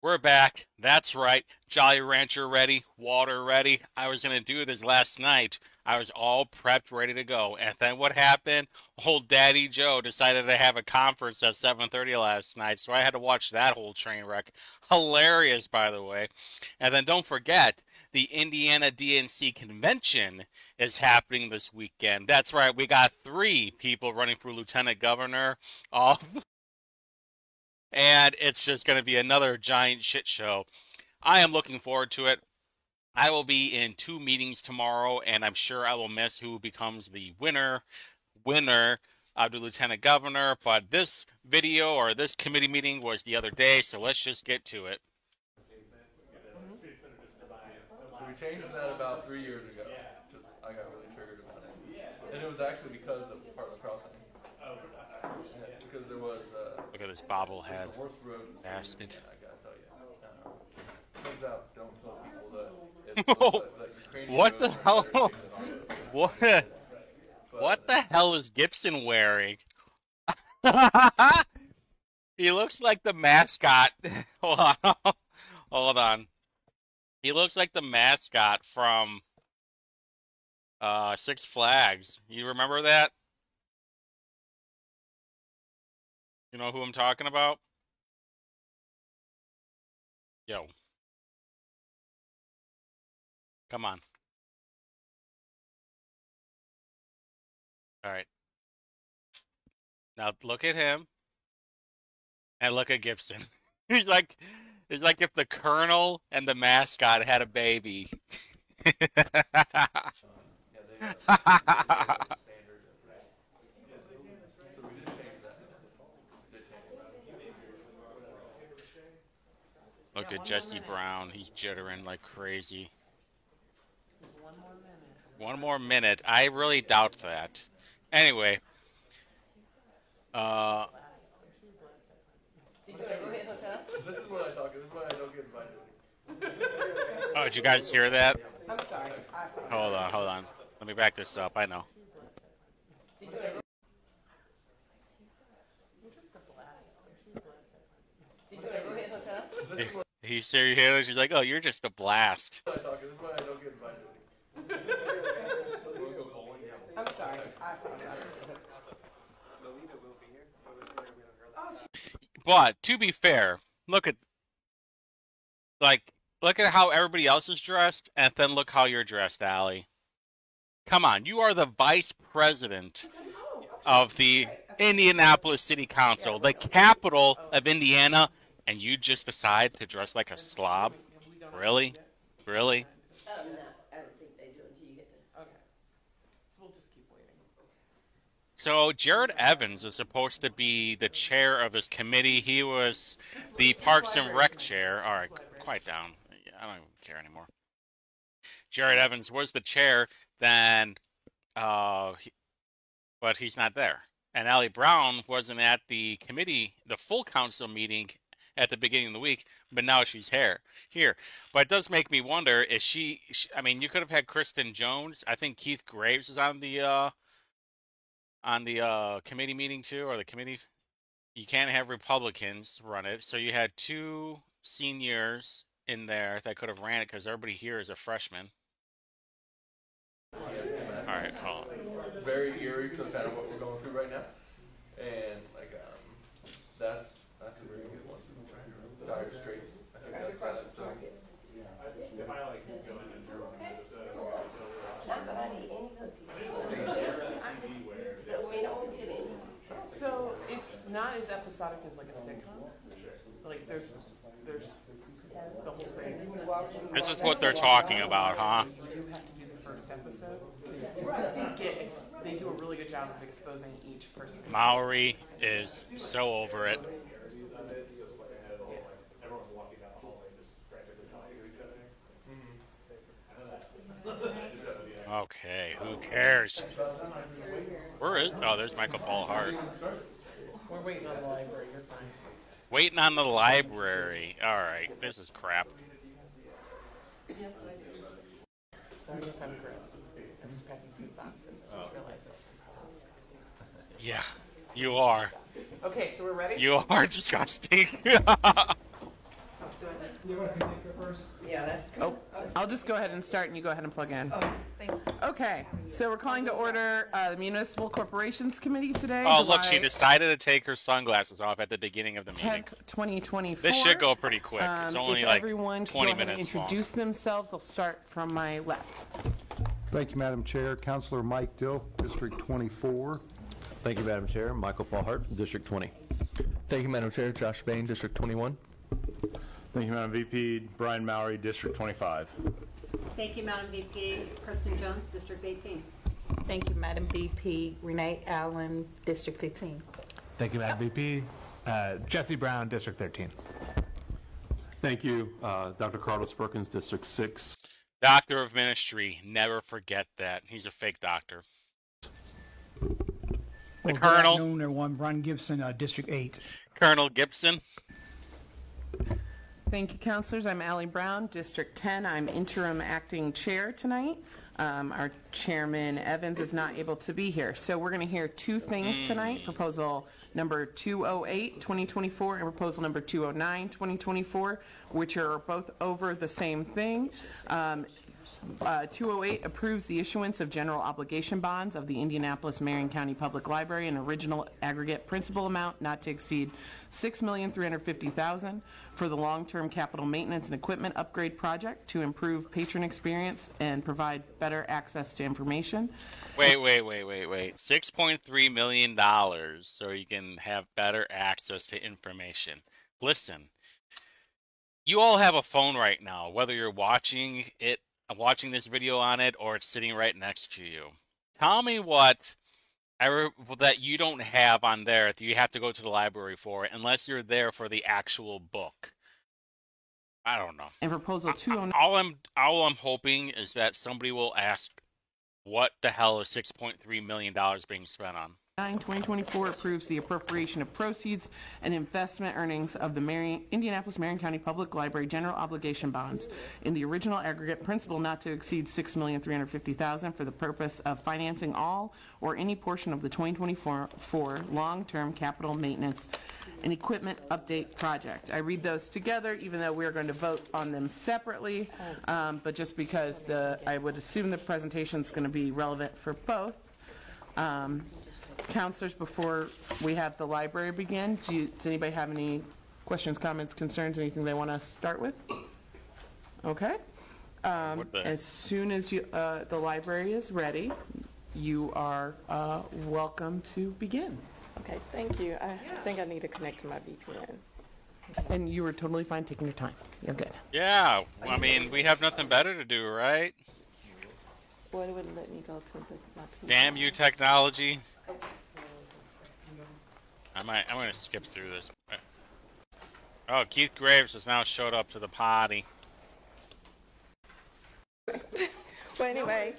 We're back. That's right. Jolly Rancher ready, water ready. I was going to do this last night. I was all prepped, ready to go. And then what happened? Old Daddy Joe decided to have a conference at 7:30 last night, so I had to watch that whole train wreck. Hilarious, by the way. And then don't forget, the Indiana DNC convention is happening this weekend. That's right. We got three people running for lieutenant governor, all and it's just going to be another giant shit show. I am looking forward to it. I will be in two meetings tomorrow, and I'm sure I will miss who becomes the winner of the lieutenant governor. But this video or this committee meeting was the other day, so let's just get to it. So we changed that about 3 years ago. I got really triggered about it. And it was actually because of Heartland Crossing. Because there was Look at this bobblehead. horse road Bastard. I gotta tell you. Turns out, don't tell people that What the hell? What the hell is Gibson wearing? He looks like the mascot. Hold on. Hold on. He looks like the mascot from Six Flags. You remember that? You know who I'm talking about? Yo, come on. All right. Now look at him and look at Gibson. He's like it's like if the Colonel and the mascot had a baby. Look at Jesse Brown. He's jittering like crazy. One more minute. I really doubt that. Anyway, uh, This is what I talk. This is why I don't get invited. oh, did you guys hear that? I'm sorry. Hold on, hold on. Let me back this up. I know. He's serious. She's like, "Oh, you're just a blast." This is why I don't get invited. I'm sorry. I apologize. But to be fair, look at look at how everybody else is dressed, and then look how you're dressed, Allie. Come on, you are the vice president of the Indianapolis City Council, the capital of Indiana, and you just decide to dress like a slob? Really? Really? No, I don't think they do until you get to. Okay. So we'll just keep waiting. So Jared Evans is supposed to be the chair of this committee. He was the Parks and Rec chair. All right, quiet down. I don't even care anymore. Jared Evans was the chair, then, but he's not there. And Allie Brown wasn't at the committee, the full council meeting at the beginning of the week, but now she's here. But it does make me wonder, is I mean, you could have had Kristen Jones. I think Keith Graves is on the committee meeting too, or the committee. You can't have Republicans run it, so you had two seniors in there that could have ran it because everybody here is a freshman. All right, hold on. Very eerie to kind of what we're going through right now, and that's a very good one. Dire Straits. I think that's so. If I like go in and throw this Not that I need any cookies. So it's not as episodic as like a sitcom. Like there's the whole thing. This is what they're talking about, huh? You do have to do the first episode. They do a really good job of exposing each person. Maury is so over it. everyone's walking down the hallway just frantically talking to each other. Okay, who cares? Where is? Oh, there's Michael Paul Hart. We're waiting on the library. You're fine. Waiting on the library. All right, this is crap. Sorry if I'm gross. I'm just packing food boxes. I just realized I'm disgusting. Yeah, you are. Okay, so we're ready? You are disgusting. Oh, do I just go ahead and start, and you go ahead and plug in. Oh, thank you. Okay, so we're calling to order the Municipal Corporations Committee today. Oh, look, she July decided to take her sunglasses off at the beginning of the meeting. 10th, 2024. This should go pretty quick. It's only if like everyone can 20 go ahead and minutes long. introduce themselves. I'll start from my left. Thank you, Madam Chair. Councilor Mike Dill, District 24. Thank you, Madam Chair. Michael Paul Hart, District 20. Thank you, Madam Chair. Josh Bain, District 21. Thank you, Madam VP. Brian Mowry, District 25. Thank you, Madam VP. Kristen Jones, District 18. Thank you, Madam VP. Renee Allen, District 15. Thank you, Madam VP. Jesse Brown, District 13. Thank you, Dr. Carlos Perkins, District 6. Doctor of Ministry. Never forget that. He's a fake doctor. The Colonel. Good afternoon, everyone. Brian Gibson, District 8. Colonel Gibson. Thank you, councilors. I'm Allie Brown, District 10. I'm interim acting chair tonight. Our chairman, Evans, is not able to be here. So we're going to hear two things tonight. Proposal number 208, 2024, and proposal number 209, 2024, which are both over the same thing. 208 approves the issuance of general obligation bonds of the Indianapolis-Marion County Public Library, an original aggregate principal amount not to exceed $6,350,000 for the long-term capital maintenance and equipment upgrade project to improve patron experience and provide better access to information. Wait. $6.3 million so you can have better access to information. Listen, you all have a phone right now, whether you're watching this video on it or it's sitting right next to you. Tell me what that you don't have on there that you have to go to the library for unless you're there for the actual book. I don't know. And proposal 209. All I'm hoping is that somebody will ask what the hell is $6.3 million being spent on. 2024 approves the appropriation of proceeds and investment earnings of the Indianapolis-Marion County Public Library general obligation bonds in the original aggregate principal not to exceed $6,350,000 for the purpose of financing all or any portion of the 2024 long-term capital maintenance and equipment update project. I read those together, even though we're going to vote on them separately, but just because I would assume the presentation is going to be relevant for both. Counselors, before we have the library begin, does anybody have any questions, comments, concerns, anything they want to start with? Okay. As soon as the library is ready, you are welcome to begin. Okay, thank you. I think I need to connect to my VPN. And you were totally fine taking your time. You're good. Yeah, I mean, we have nothing better to do, right? Well, it wouldn't let me go to my PC. Damn you, technology. I'm going to skip through this. Oh, Keith Graves has now showed up to the party. Well, anyway,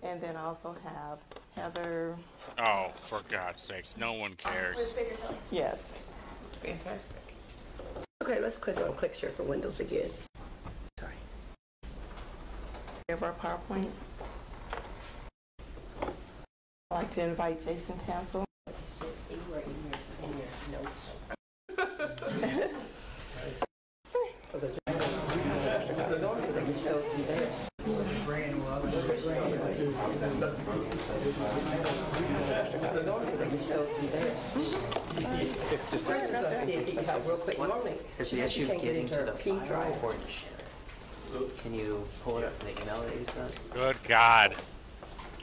and then I also have Heather. Oh, for God's sakes, no one cares. Yes. Fantastic. Okay, let's click on Click Share for Windows again. Sorry. Have our PowerPoint. I'd like to invite Jason Tansel. In your notes. Real quick, normally, Is the issue getting to the file or can you pull it up from the email that you sent? Good God.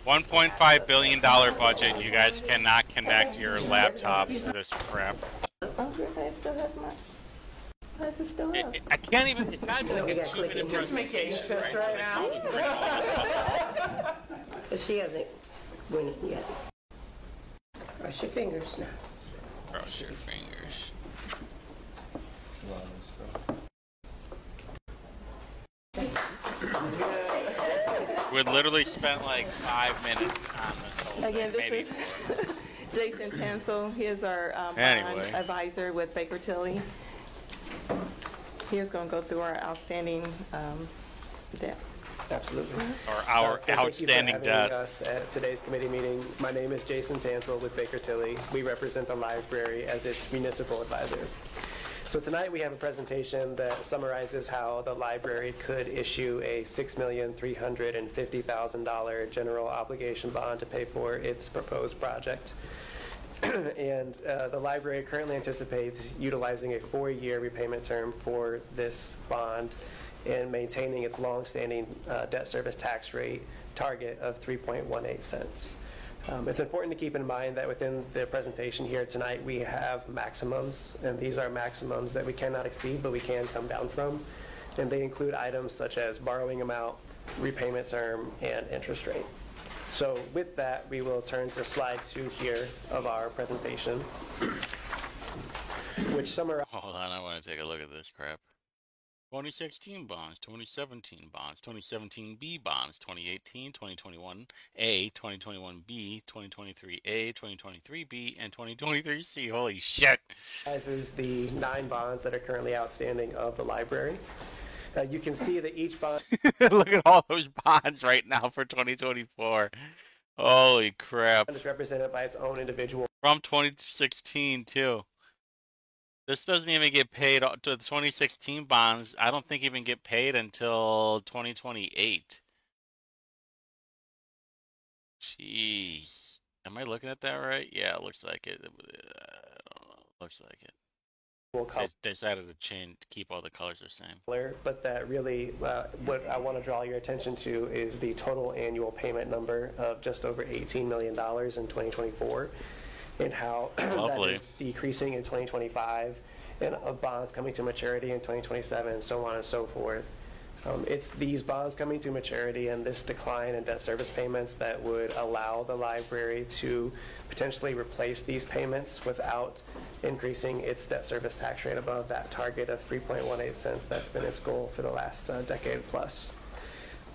$1.5 billion budget. You guys cannot connect your laptop to this crap. I was going to say, it still has my... Has it still up? I can't even... It's not even like a 2-minute Just make it anxious right now. She hasn't won it yet. Cross your fingers now. Cross your fingers. We literally spent like 5 minutes on this whole Again, thing. this is Jason Tansel. He is our bond advisor with Baker Tilly. He is going to go through our outstanding debt. Absolutely. Or our outstanding debt. Thank you for having us at today's committee meeting. My name is Jason Tansel with Baker Tilly. We represent the library as its municipal advisor. So tonight we have a presentation that summarizes how the library could issue a $6,350,000 general obligation bond to pay for its proposed project. And the library currently anticipates utilizing a 4-year repayment term for this bond and maintaining its longstanding debt service tax rate target of 3.18 cents. It's important to keep in mind that within the presentation here tonight, we have maximums, and these are maximums that we cannot exceed, but we can come down from. And they include items such as borrowing amount, repayment term, and interest rate. So with that, we will turn to slide 2 here of our presentation, which summarizes... Hold on, I want to take a look at this crap. 2016 bonds, 2017 bonds, 2017B bonds, 2018, 2021A, 2021B, 2023A, 2023B, and 2023C. Holy shit! This is the 9 bonds that are currently outstanding of the library. You can see that each bond... Look at all those bonds right now for 2024. Holy crap. ...is represented by its own individual... From 2016, too. This doesn't even get paid to the 2016 bonds. I don't think even get paid until 2028. Jeez. Am I looking at that right? Yeah, it looks like it. I don't know. Looks like it. They decided to keep all the colors the same. But that really, what I want to draw your attention to is the total annual payment number of just over $18 million in 2024, and how that is decreasing in 2025, and of bonds coming to maturity in 2027, and so on and so forth. It's these bonds coming to maturity and this decline in debt service payments that would allow the library to potentially replace these payments without increasing its debt service tax rate above that target of 3.18 cents. That's been its goal for the last decade plus.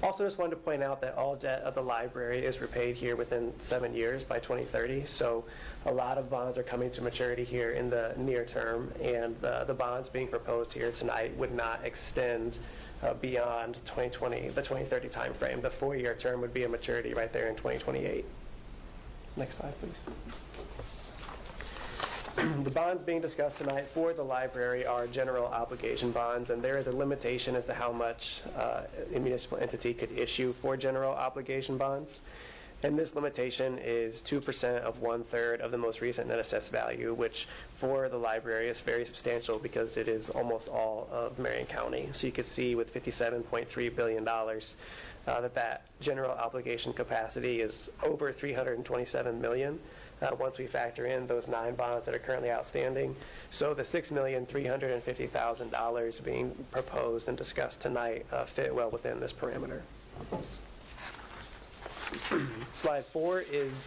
Also, just wanted to point out that all debt of the library is repaid here within 7 years by 2030. So a lot of bonds are coming to maturity here in the near term, and the bonds being proposed here tonight would not extend beyond 2020, the 2030 timeframe. The 4-year term would be a maturity right there in 2028. Next slide, please. The bonds being discussed tonight for the library are general obligation bonds, and there is a limitation as to how much a municipal entity could issue for general obligation bonds. And this limitation is 2% of 1/3 of the most recent net assessed value, which for the library is very substantial because it is almost all of Marion County. So you could see with $57.3 billion that general obligation capacity is over $327 million. Once we factor in those 9 bonds that are currently outstanding. So the $6,350,000 being proposed and discussed tonight fit well within this parameter. Slide 4 is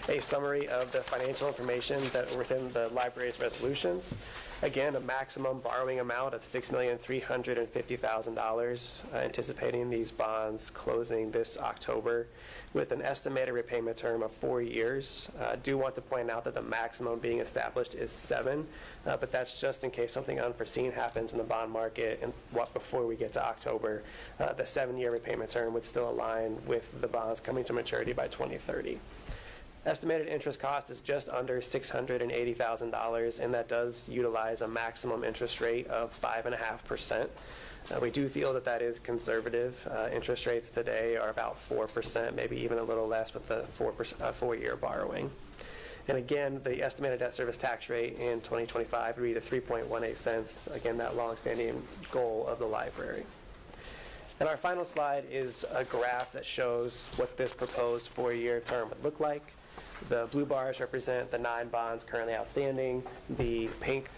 a summary of the financial information that are within the library's resolutions. Again, a maximum borrowing amount of $6,350,000, anticipating these bonds closing this October with an estimated repayment term of 4 years. I do want to point out that the maximum being established is 7, but that's just in case something unforeseen happens in the bond market and before we get to October. The 7-year repayment term would still align with the bonds coming to maturity by 2030. Estimated interest cost is just under $680,000, and that does utilize a maximum interest rate of 5.5%. We do feel that that is conservative. Interest rates today are about 4%, maybe even a little less with the 4-year borrowing. And again, the estimated debt service tax rate in 2025 would be the 3.18 cents, again, that longstanding goal of the library. And our final slide is a graph that shows what this proposed 4-year term would look like. The blue bars represent the 9 bonds currently outstanding. The pink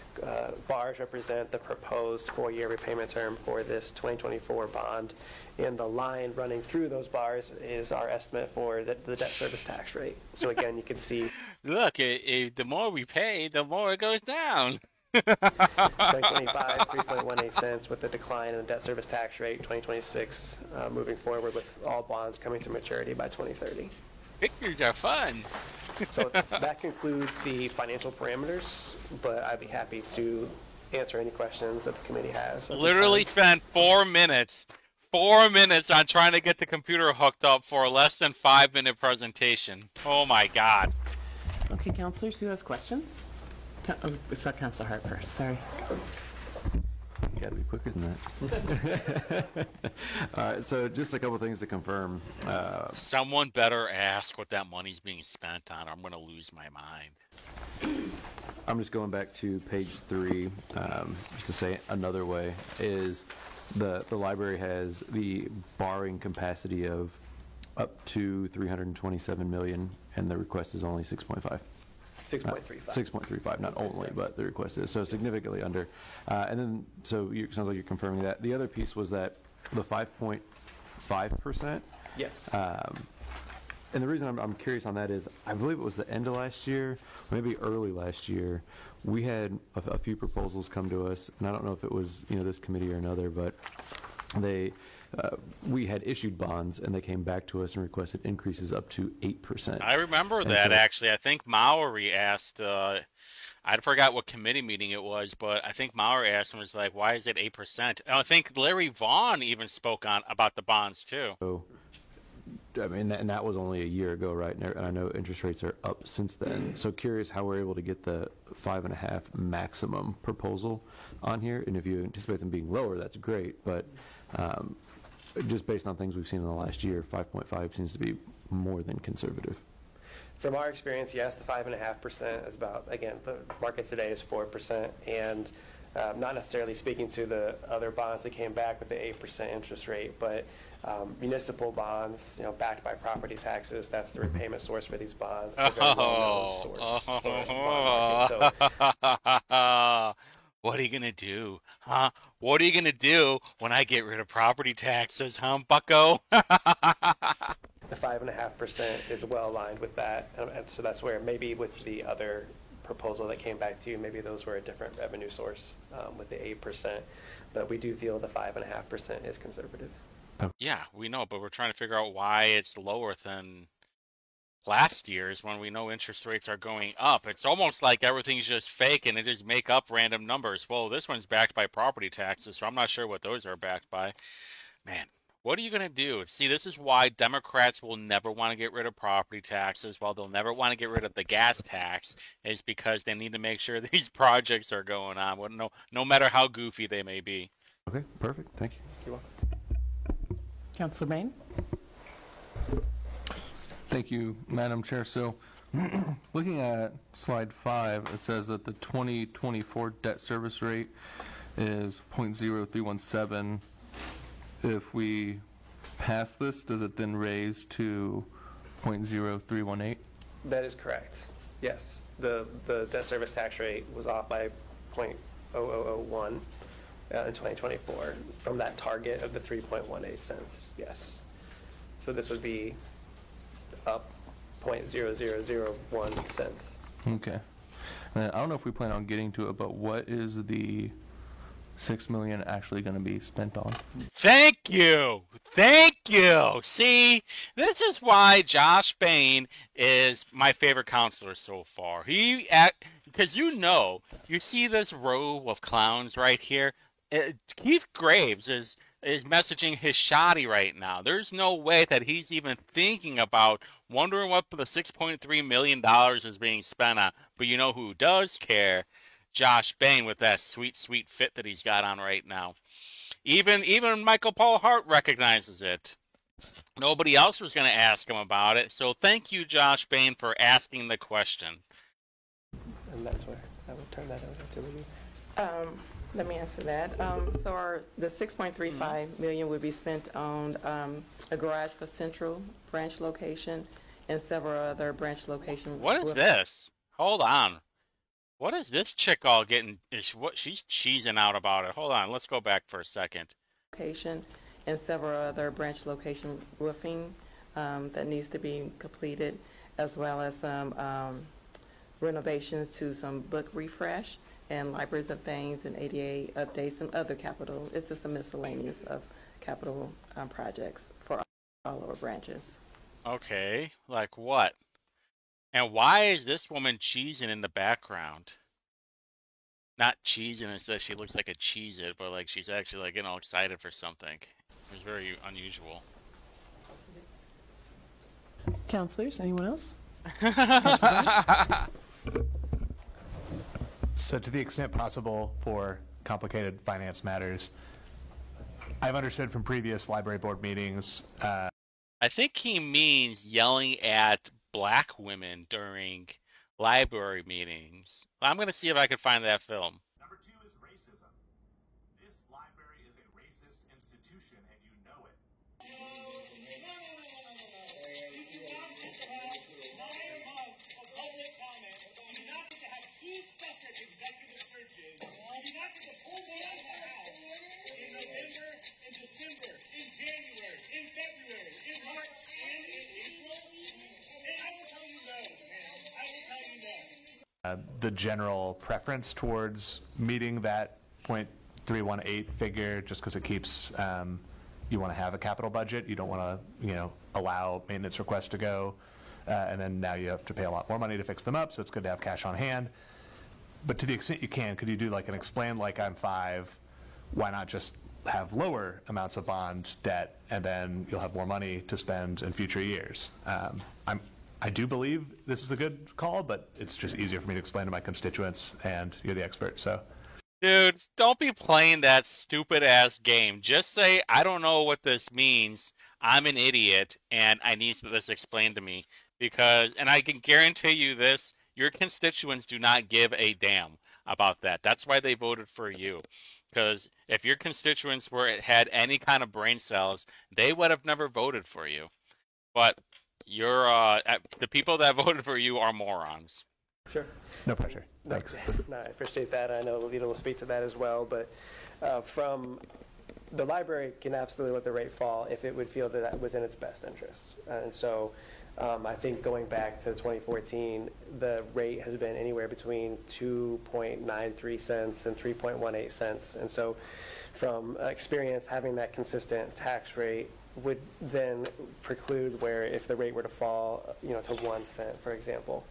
bars represent the proposed 4-year repayment term for this 2024 bond. And the line running through those bars is our estimate for the debt service tax rate. So again, you can see... Look, the more we pay, the more it goes down. 2025, 3.18 cents with the decline in the debt service tax rate. 2026, moving forward with all bonds coming to maturity by 2030. Pictures are fun. So that concludes the financial parameters, but I'd be happy to answer any questions that the committee has. Literally spent 4 minutes on trying to get the computer hooked up for a less than 5-minute presentation. Oh my God. Okay, counselors, who has questions? We saw Councilor Hart first, sorry. got to be quicker than that. All right, so just a couple things to confirm. Someone better ask what that money's being spent on, or I'm going to lose my mind. I'm just going back to page 3, just to say another way, is the library has the borrowing capacity of up to $327 million, and the request is only 6.5. 6.35. 6.35, not only, but the request is, so significantly under. And then, so it sounds like you're confirming that. The other piece was that the 5.5%. Yes. And the reason I'm curious on that is, I believe it was the end of last year, or maybe early last year, we had a few proposals come to us, and I don't know if it was this committee or another, but we had issued bonds, and they came back to us and requested increases up to 8%. I remember that, actually. I think Maury asked, I forgot what committee meeting it was, but I think Maury asked him, was like, why is it 8%? And I think Larry Vaughn even spoke about the bonds, too. So, I mean, and that was only a year ago, right? And I know interest rates are up since then. So curious how we're able to get the 5.5 maximum proposal on here. And if you anticipate them being lower, that's great. But just based on things we've seen in the last year, 5.5 seems to be more than conservative. From our experience, yes, the 5.5% is about, again, the market today is 4%. And not necessarily speaking to the other bonds that came back with the 8% interest rate, but municipal bonds, backed by property taxes, that's the repayment source for these bonds. It's a very well-known source in the bond market. So, what are you going to do? Huh? What are you going to do when I get rid of property taxes, huh, bucko? The 5.5% is well aligned with that. And so that's where maybe with the other proposal that came back to you, maybe those were a different revenue source with the 8%. But we do feel the 5.5% is conservative. Yeah, we know, but we're trying to figure out why it's lower than last year's when we know interest rates are going up. It's almost like everything's just fake and they just make up random numbers. Well, this one's backed by property taxes, so I'm not sure what those are backed by. Man, what are you going to do? See, this is why Democrats will never want to get rid of property taxes, while they'll never want to get rid of the gas tax, is because they need to make sure these projects are going on, no matter how goofy they may be. Okay, perfect. Thank you. You're welcome. Councilor Bain? Thank you, Madam Chair. So, looking at slide 5, it says that the 2024 debt service rate is 0.0317. If we pass this, does it then raise to 0.0318? That is correct. Yes. The debt service tax rate was off by 0.0001 in 2024 from that target of the 3.18 cents. Yes. So this would be up 0.0001 cents. Okay. And I don't know if we plan on getting to it, but what is the $6 million actually going to be spent on? Thank you. See, this is why Josh Bain is my favorite counselor so far. Because you see this row of clowns right here. Keith Graves is messaging his shoddy right now. There's no way that he's even thinking about wondering what the $6.3 million is being spent on. But you know who does care? Josh Bain, with that sweet, sweet fit that he's got on right now. Even Michael Paul Hart recognizes it. Nobody else was going to ask him about it. So thank you, Josh Bain, for asking the question. And that's where I would turn that over to you. Let me answer that. So the $6.35 million would be spent on a garage for Central branch location and several other branch locations. What is this? Hold on. What is this chick all getting? She's cheesing out about it. Hold on. Let's go back for a second. Location and several other branch location roofing that needs to be completed, as well as some renovations to some book refresh and libraries of things and ADA updates and other capital. It's just a miscellaneous of capital projects for all our branches. Okay, like what? And why is this woman cheesing in the background? Not cheesing as that she looks like a Cheez-It, but like she's actually like getting all excited for something. It was very unusual. Counselors, anyone else? So to the extent possible for complicated finance matters. I've understood from previous library board meetings. I think he means yelling at black women during library meetings. I'm going to see if I can find that film. Number 2 is racism. This library is a racist institution, and you know it. The general preference towards meeting that 0.318 figure, just because it keeps, you want to have a capital budget. You don't want to, allow maintenance requests to go, and then now you have to pay a lot more money to fix them up, so it's good to have cash on hand. But to the extent you can, could you do like an explain like I'm 5, why not just have lower amounts of bond debt, and then you'll have more money to spend in future years? I do believe this is a good call, but it's just easier for me to explain to my constituents, and you're the expert, so. Dude, don't be playing that stupid-ass game. Just say, I don't know what this means, I'm an idiot, and I need this explained to me. And I can guarantee you this, your constituents do not give a damn about that. That's why they voted for you. Because if your constituents had any kind of brain cells, they would have never voted for you. But the people that voted for you are morons. Sure. No pressure. Thanks. No, I appreciate that. I know Lolita will speak to that as well. But from the library can absolutely let the rate fall if it would feel that was in its best interest. And so I think going back to 2014, the rate has been anywhere between 2.93 cents and 3.18 cents. And so from experience, having that consistent tax rate would then preclude where if the rate were to fall, to 1 cent, for example,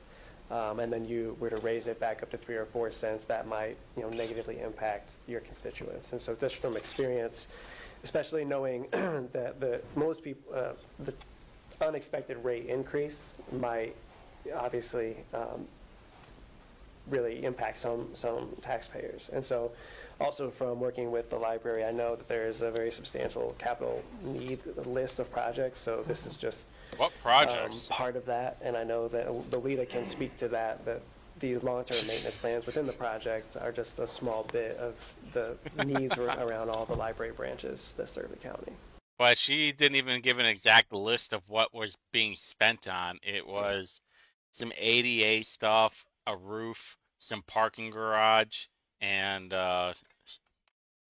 and then you were to raise it back up to 3 or 4 cents, that might, negatively impact your constituents. And so just from experience, especially knowing that most people, the unexpected rate increase might obviously really impact some taxpayers. And so also from working with the library, I know that there is a very substantial capital need list of projects. So this is just what projects? Part of that. And I know that Lolita can speak to that these long-term maintenance plans within the project are just a small bit of the needs around all the library branches that serve the county. But she didn't even give an exact list of what was being spent on. It was some ADA stuff, a roof, some parking garage, and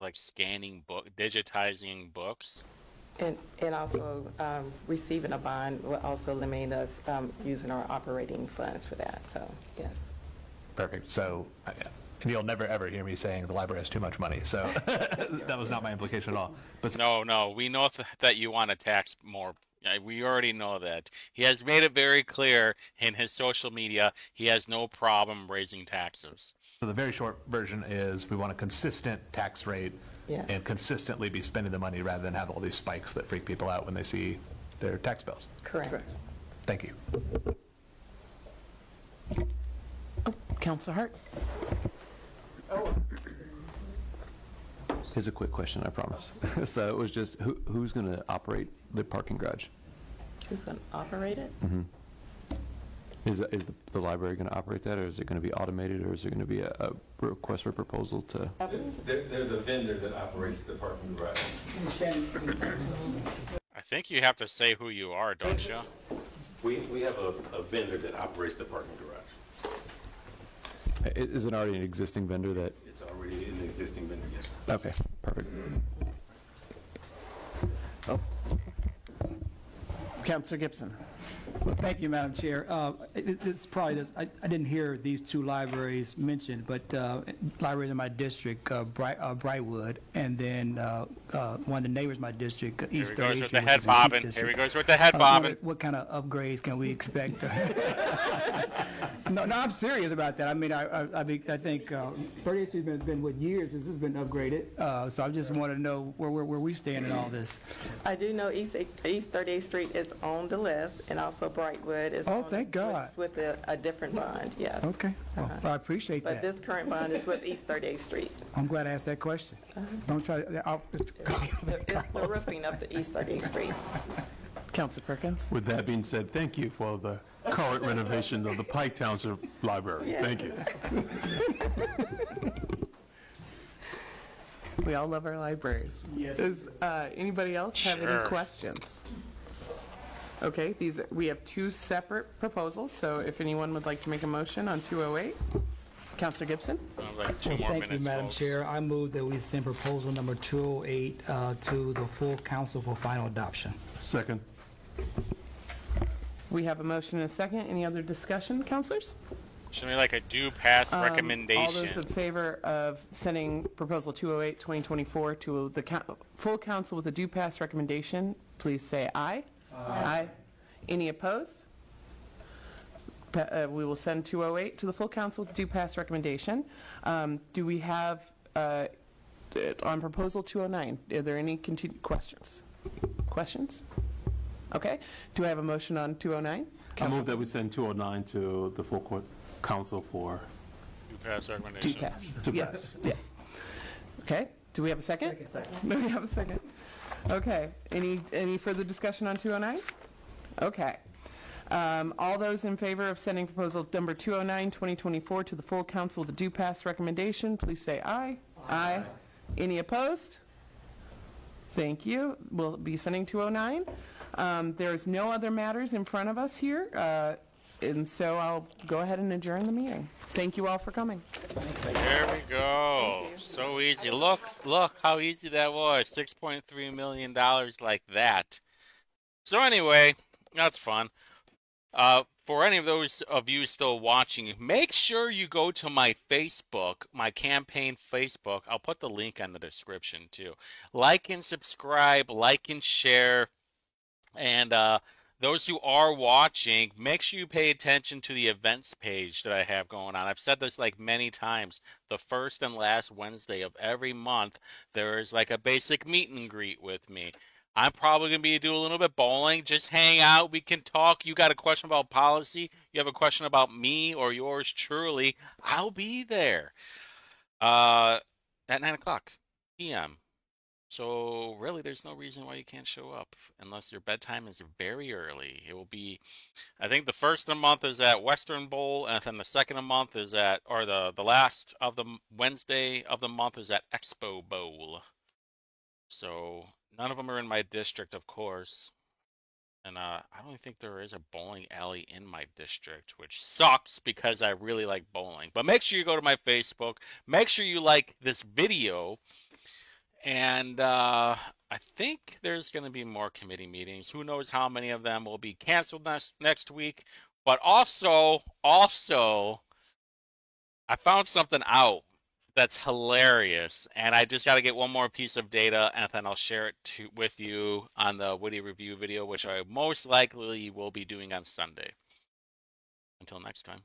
like digitizing books. And also receiving a bond will also limit us using our operating funds for that. So, yes. Perfect. So, and you'll never ever hear me saying the library has too much money. So that was not my implication at all. But no, we know that you want to tax more. We already know that. He has made it very clear in his social media he has no problem raising taxes. So the very short version is we want a consistent tax rate and consistently be spending the money rather than have all these spikes that freak people out when they see their tax bills. Correct. Thank you. Councilor Hart. Here's a quick question, I promise. So it was just, who's going to operate the parking garage? Who's going to operate it? Mm-hmm. Is the library going to operate that, or is it going to be automated, or is there going to be a request for proposal to? There's a vendor that operates the parking garage. I think you have to say who you are, don't you? We have a vendor that operates the parking garage. Is it already an existing vendor that? It's already an existing vendor, yes. Okay, perfect. Oh. Councilor Gibson. Well, thank you, Madam Chair. It's probably this. I didn't hear these two libraries mentioned, but libraries in my district, Brightwood, and then one of the neighbors in my district, East 38th Street. Here he goes with the head bobbing. Here he goes with the head bobbing. What kind of upgrades can we expect? No, I'm serious about that. I mean, I think 38th Street has been what years since this has been upgraded. So I just want to know where we stand in all this. I do know East 38th Street is on the list, And also Brightwood is. Oh, thank God. It's with a different bond, yes. Okay, well, I appreciate But that. this current bond is with East 38th Street. I'm glad I asked that question. Don't try, It's the roofing up the East 38th Street. Councilor Perkins? With that being said, thank you for the current renovations of the Pike Township Library. Yeah. Thank you. We all love our libraries. Yes. Does anybody else have any Sure. questions? Okay, we have two separate proposals, so if anyone would like to make a motion on 208, Councilor Gibson? Like 2 more Thank you, minutes, Madam folks. Chair. I move that we send proposal number 208 to the full council for final adoption. Second. We have a motion and a second. Any other discussion, councilors? Should be like a due pass All recommendation. those in favor of sending proposal 208, 2024 to the full council with a due pass recommendation, please say aye. Aye. Any opposed? We will send 208 to the full council with due pass recommendation. Do we have, on proposal 209, are there any questions? Questions? Okay. Do I have a motion on 209? I move that we send 209 to the full court council for Due pass recommendation. Due pass. to Yeah, pass. Yeah. Okay. Do we have a second? Second. No, we have a second. Okay. Any further discussion on 209? Okay. All those in favor of sending proposal number 209, 2024 to the full council with a due pass recommendation, please say aye. Aye. Any opposed? Thank you. We'll be sending 209. There's no other matters in front of us here, and so I'll go ahead and adjourn the meeting. Thank you all for coming. There we go. So easy. Look how easy that was. $6.3 million like that. So anyway, that's fun. For any of those of you still watching, make sure you go to my Facebook, my campaign Facebook. I'll put the link in the description too. Like and subscribe, like and share. And those who are watching, make sure you pay attention to the events page that I have going on. I've said this like many times. The first and last Wednesday of every month, there is like a basic meet and greet with me. I'm probably going to be doing a little bit bowling. Just hang out. We can talk. You got a question about policy. You have a question about me or yours truly. I'll be there at 9 o'clock p.m. So really, there's no reason why you can't show up unless your bedtime is very early. It will be, I think the first of the month is at Western Bowl, and then the second of the month is at, or the last of the Wednesday of the month is at Expo Bowl. So none of them are in my district, of course. And I don't think there is a bowling alley in my district, which sucks because I really like bowling. But make sure you go to my Facebook. Make sure you like this video. And I think there's going to be more committee meetings. Who knows how many of them will be canceled next week. But also, I found something out that's hilarious. And I just got to get one more piece of data, and then I'll share it with you on the Woody Review video, which I most likely will be doing on Sunday. Until next time.